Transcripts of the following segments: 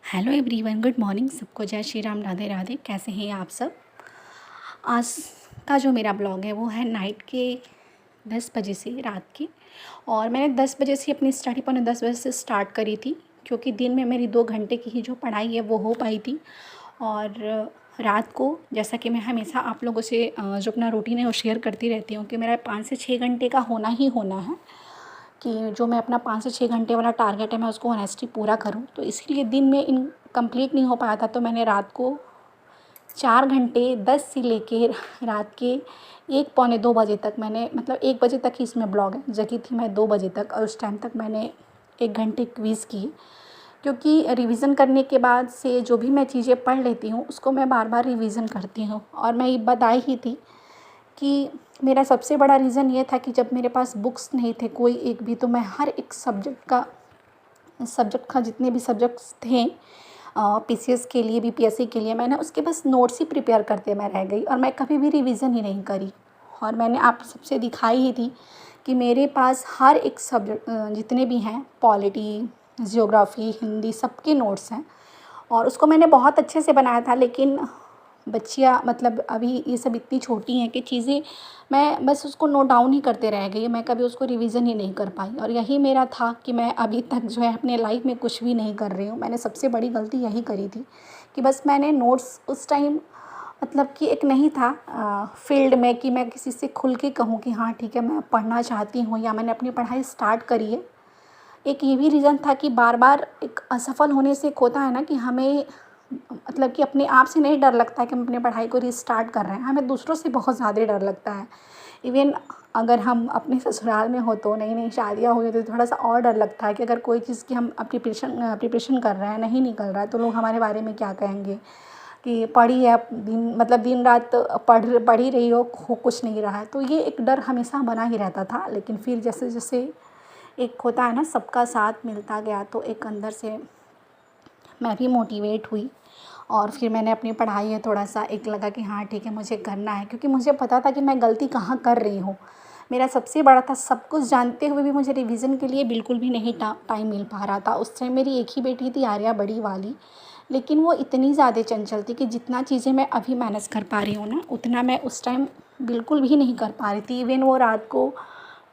Hello everyone, good morning. सबको जय श्री राम, राधे राधे। कैसे हैं आप सब? आज का जो मेरा ब्लॉग है वो है नाइट के 10 बजे से, रात की। और मैंने 10 बजे से अपनी स्टडी 10 बजे से स्टार्ट करी थी, क्योंकि दिन में मेरी 2 घंटे की ही जो पढ़ाई है वो हो पाई थी। और रात को, जैसा कि मैं हमेशा आप लोगों से जो अपना रूटीन है वो शेयर करती रहती हूँ कि मेरा 5 से 6 घंटे का होना ही होना है, कि जो मैं अपना 5 से 6 घंटे वाला टारगेट है मैं उसको ऑनेस्टली पूरा करूँ। तो इसीलिए दिन में कंप्लीट नहीं हो पाया था, तो मैंने रात को 4 घंटे 10 से लेके रात के 1 पौने 2 बजे तक, मैंने मतलब 1 बजे तक ही इसमें ब्लॉग है, जगी थी मैं 2 बजे तक। और उस टाइम तक मैंने 1 घंटे क्विज़ की, क्योंकि रिवीजन करने के बाद से जो भी मैं चीज़ें पढ़ लेती हूँ उसको मैं बार बार रिवीजन करती हूँ। और मैं ये बताई ही थी कि मेरा सबसे बड़ा रीज़न ये था कि जब मेरे पास बुक्स नहीं थे कोई एक भी, तो मैं हर एक सब्जेक्ट का जितने भी सब्जेक्ट्स थे पीसीएस के लिए, बीपीएससी के लिए, मैंने उसके बस नोट्स ही प्रिपेयर करते मैं रह गई, और मैं कभी भी रिवीजन ही नहीं करी। और मैंने आप सबसे दिखाई ही थी कि मेरे पास हर एक सब्जेक्ट जितने भी हैं, पॉलिटी, जियोग्राफी, हिंदी, सबके नोट्स हैं। और उसको मैंने बहुत अच्छे से बनाया था, लेकिन बच्चियाँ मतलब अभी ये सब इतनी छोटी हैं कि चीज़ें मैं बस उसको नोट डाउन ही करते रह गई, मैं कभी उसको रिवीजन ही नहीं कर पाई। और यही मेरा था कि मैं अभी तक जो है अपने लाइफ में कुछ भी नहीं कर रही हूँ। मैंने सबसे बड़ी गलती यही करी थी कि बस मैंने नोट्स उस टाइम, मतलब कि एक नहीं था फील्ड में कि मैं किसी से खुल के कहूँ कि हाँ ठीक है मैं पढ़ना चाहती हूँ या मैंने अपनी पढ़ाई स्टार्ट करी है। एक ये भी रीज़न था कि बार बार एक असफल होने से एक होता है ना कि हमें, मतलब कि अपने आप से नहीं डर लगता है कि हम अपनी पढ़ाई को रीस्टार्ट कर रहे हैं, हमें दूसरों से बहुत ज़्यादा डर लगता है। इवन अगर हम अपने ससुराल में हो, तो नई नई शादियाँ हुई तो थोड़ा सा और डर लगता है कि अगर कोई चीज़ की हम प्रिपरेशन कर रहे हैं, नहीं निकल रहा है, तो लोग हमारे बारे में क्या कहेंगे कि पढ़ी है, दिन रात पढ़ ही रही हो कुछ नहीं रहा है। तो ये एक डर हमेशा बना ही रहता था। लेकिन फिर जैसे जैसे एक होता है ना, सबका साथ मिलता गया, तो एक अंदर से मैं भी मोटिवेट हुई। और फिर मैंने अपनी पढ़ाई है थोड़ा सा एक लगा कि हाँ ठीक है मुझे करना है, क्योंकि मुझे पता था कि मैं गलती कहाँ कर रही हूँ। मेरा सबसे बड़ा था, सब कुछ जानते हुए भी मुझे रिवीजन के लिए बिल्कुल भी नहीं टाइम मिल पा रहा था। उस टाइम मेरी एक ही बेटी थी, आर्या, बड़ी वाली, लेकिन वो इतनी ज़्यादा चंचल थी कि जितना चीज़ें मैं अभी मैनेज कर पा रही हूँ ना, उतना मैं उस टाइम बिल्कुल भी नहीं कर पा रही थी। इवन वो रात को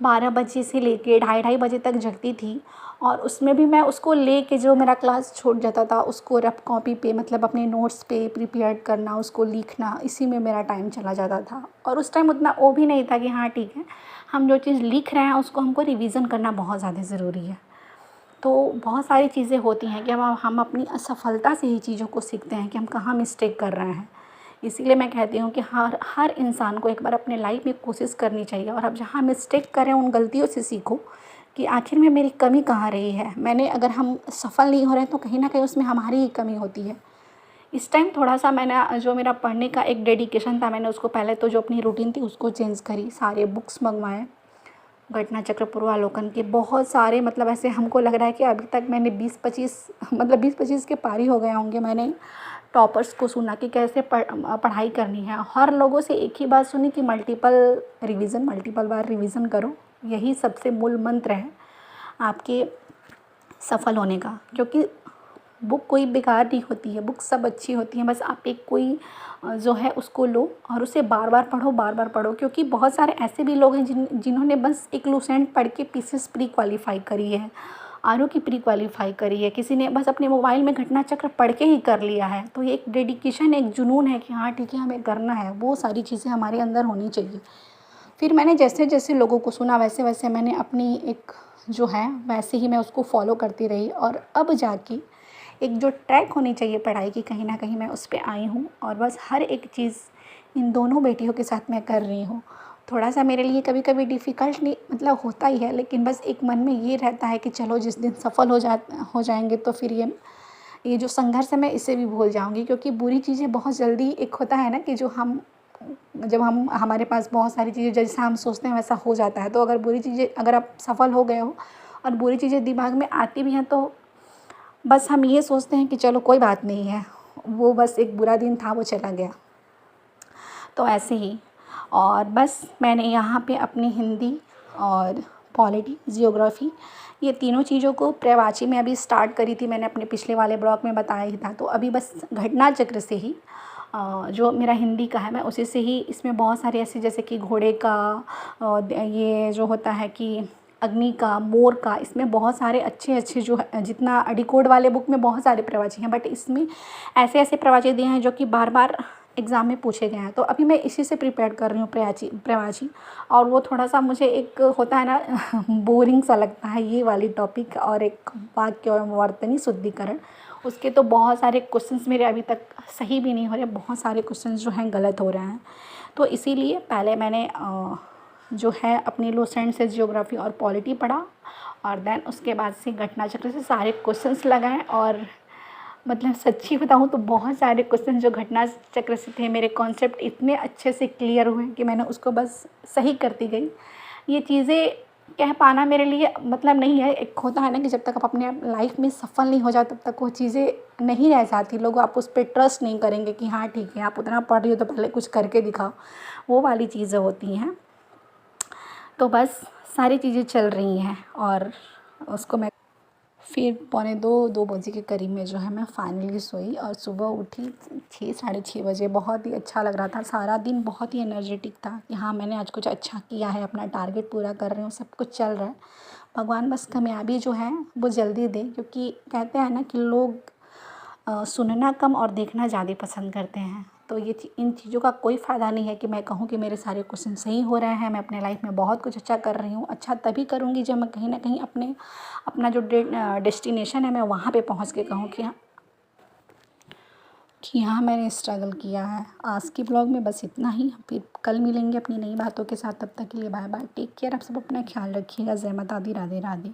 12 बजे से लेके ढाई ढाई बजे तक जगती थी, और उसमें भी मैं उसको लेके, जो मेरा क्लास छूट जाता था उसको रफ कॉपी पे, मतलब अपने नोट्स पे प्रिपेयर करना, उसको लिखना, इसी में मेरा टाइम चला जाता था। और उस टाइम उतना वो भी नहीं था कि हाँ ठीक है हम जो चीज़ लिख रहे हैं उसको हमको रिवीजन करना बहुत ज़्यादा ज़रूरी है। तो बहुत सारी चीज़ें होती हैं कि हम अपनी असफलता से ही चीज़ों को सीखते हैं कि हम कहाँ मिस्टेक कर रहे हैं। इसीलिए मैं कहती हूँ कि हर हर इंसान को एक बार अपने लाइफ में कोशिश करनी चाहिए, और अब जहाँ मिस्टेक करें उन गलतियों से सीखो कि आखिर में मेरी कमी कहाँ रही है। अगर हम सफल नहीं हो रहे हैं तो कहीं ना कहीं उसमें हमारी ही कमी होती है। इस टाइम थोड़ा सा मैंने, जो मेरा पढ़ने का एक डेडिकेशन था, मैंने उसको पहले तो जो अपनी रूटीन थी उसको चेंज करी, सारे बुक्स मंगवाए, घटना चक्र, पूर्वालोकन के बहुत सारे, मतलब ऐसे हमको लग रहा है कि अभी तक मैंने 20-25 मतलब 20-25 के पार ही हो गए होंगे। मैंने टॉपर्स को सुना कि कैसे पढ़ाई करनी है। हर लोगों से एक ही बात सुनी कि मल्टीपल बार रिवीजन करो, यही सबसे मूल मंत्र है आपके सफल होने का। क्योंकि बुक कोई बेकार नहीं होती है, बुक सब अच्छी होती हैं, बस आप एक कोई जो है उसको लो और उसे बार बार पढ़ो। क्योंकि बहुत सारे ऐसे भी लोग हैं जिन्होंने बस एक लूसेंट पढ़ के पीसीएस प्री क्वालिफाई करी है, आरओ की प्री क्वालिफाई करी है, किसी ने बस अपने मोबाइल में घटना चक्र पढ़ के ही कर लिया है। तो ये एक डेडिकेशन, एक जुनून है कि हाँ ठीक है हमें करना है, वो सारी चीज़ें हमारे अंदर होनी चाहिए। फिर मैंने जैसे जैसे लोगों को सुना वैसे वैसे मैंने अपनी एक जो है वैसे ही मैं उसको फॉलो करती रही, और अब जाके एक जो ट्रैक होनी चाहिए पढ़ाई की, कहीं ना कहीं मैं उस पर आई हूँ। और बस हर एक चीज़ इन दोनों बेटियों के साथ मैं कर रही हूँ। थोड़ा सा मेरे लिए कभी कभी डिफ़िकल्ट नहीं, मतलब होता ही है, लेकिन बस एक मन में ये रहता है कि चलो जिस दिन सफल हो जाएंगे तो फिर ये जो संघर्ष है मैं इसे भी भूल जाऊंगी। क्योंकि बुरी चीज़ें बहुत जल्दी, एक होता है ना कि जब हम हमारे पास बहुत सारी चीज़ें जैसा हम सोचते हैं वैसा हो जाता है। तो अगर बुरी चीज़ें, अगर आप सफल हो गए हो और बुरी चीज़ें दिमाग में आती भी हैं, तो बस हम ये सोचते हैं कि चलो कोई बात नहीं है, वो बस एक बुरा दिन था, वो चला गया। तो ऐसे ही, और बस मैंने यहाँ पे अपनी हिंदी और पॉलिटी, जियोग्राफी, ये तीनों चीज़ों को प्रवाची में अभी स्टार्ट करी थी मैंने, अपने पिछले वाले ब्लॉग में बताया ही था। तो अभी बस घटना चक्र से ही जो मेरा हिंदी का है मैं उसी से ही, इसमें बहुत सारे ऐसे जैसे कि घोड़े का, ये जो होता है कि अग्नि का, मोर का, इसमें बहुत सारे अच्छे अच्छे जो है, जितना अडीकोड वाले बुक में बहुत सारे प्रवचन हैं, बट इसमें ऐसे ऐसे प्रवचन दिए हैं जो कि बार बार एग्ज़ाम में पूछे गए हैं। तो अभी मैं इसी से प्रिपेयर कर रही हूँ प्रवाची। और वो थोड़ा सा मुझे एक होता है ना बोरिंग सा लगता है ये वाली टॉपिक, और एक वाक्य और वर्तनी शुद्धिकरण, उसके तो बहुत सारे क्वेश्चंस मेरे अभी तक सही भी नहीं हो रहे, बहुत सारे क्वेश्चंस जो हैं गलत हो रहे हैं। तो इसीलिए पहले मैंने जो है अपनी लुसेंट से ज्योग्राफी और पॉलिटी पढ़ा, और देन उसके बाद से घटना चक्र से सारे क्वेश्चंस लगाए। और मतलब सच्ची बताऊँ तो बहुत सारे क्वेश्चन जो घटना चक्र से थे, मेरे कॉन्सेप्ट इतने अच्छे से क्लियर हुए कि मैंने उसको बस सही करती गई। ये चीज़ें कह पाना मेरे लिए मतलब नहीं है, एक होता है ना कि जब तक आप अपने लाइफ में सफल नहीं हो जाओ तब तक वो चीज़ें नहीं रह जाती, लोग आप उस पर ट्रस्ट नहीं करेंगे कि हाँ ठीक है आप उतना पढ़ रही हो तो पहले कुछ करके दिखाओ, वो वाली चीज़ें होती हैं। तो बस सारी चीज़ें चल रही हैं, और उसको मैं फिर 2:45 के करीब में जो है मैं फाइनली सोई, और सुबह उठी 6 साढ़े 6 बजे। बहुत ही अच्छा लग रहा था, सारा दिन बहुत ही एनर्जेटिक था कि हाँ मैंने आज कुछ अच्छा किया है, अपना टारगेट पूरा कर रही हूँ, सब कुछ चल रहा है। भगवान बस कामयाबी जो है वो जल्दी दे, क्योंकि कहते हैं ना कि लोग सुनना कम और देखना ज़्यादा पसंद करते हैं। तो ये इन चीज़ों का कोई फ़ायदा नहीं है कि मैं कहूँ कि मेरे सारे क्वेश्चन सही हो रहे हैं, मैं अपने लाइफ में बहुत कुछ अच्छा कर रही हूँ। अच्छा तभी करूँगी जब मैं कहीं ना कहीं अपना जो डेस्टिनेशन है मैं वहाँ पे पहुँच के कहूँ कि हाँ मैंने स्ट्रगल किया है। आज की ब्लॉग में बस इतना ही, फिर कल मिलेंगे अपनी नई बातों के साथ। तब तक के लिए बाय बाय, टेक केयर। आप सब अपना ख्याल रखिएगा। जय माता दी, राधे राधे।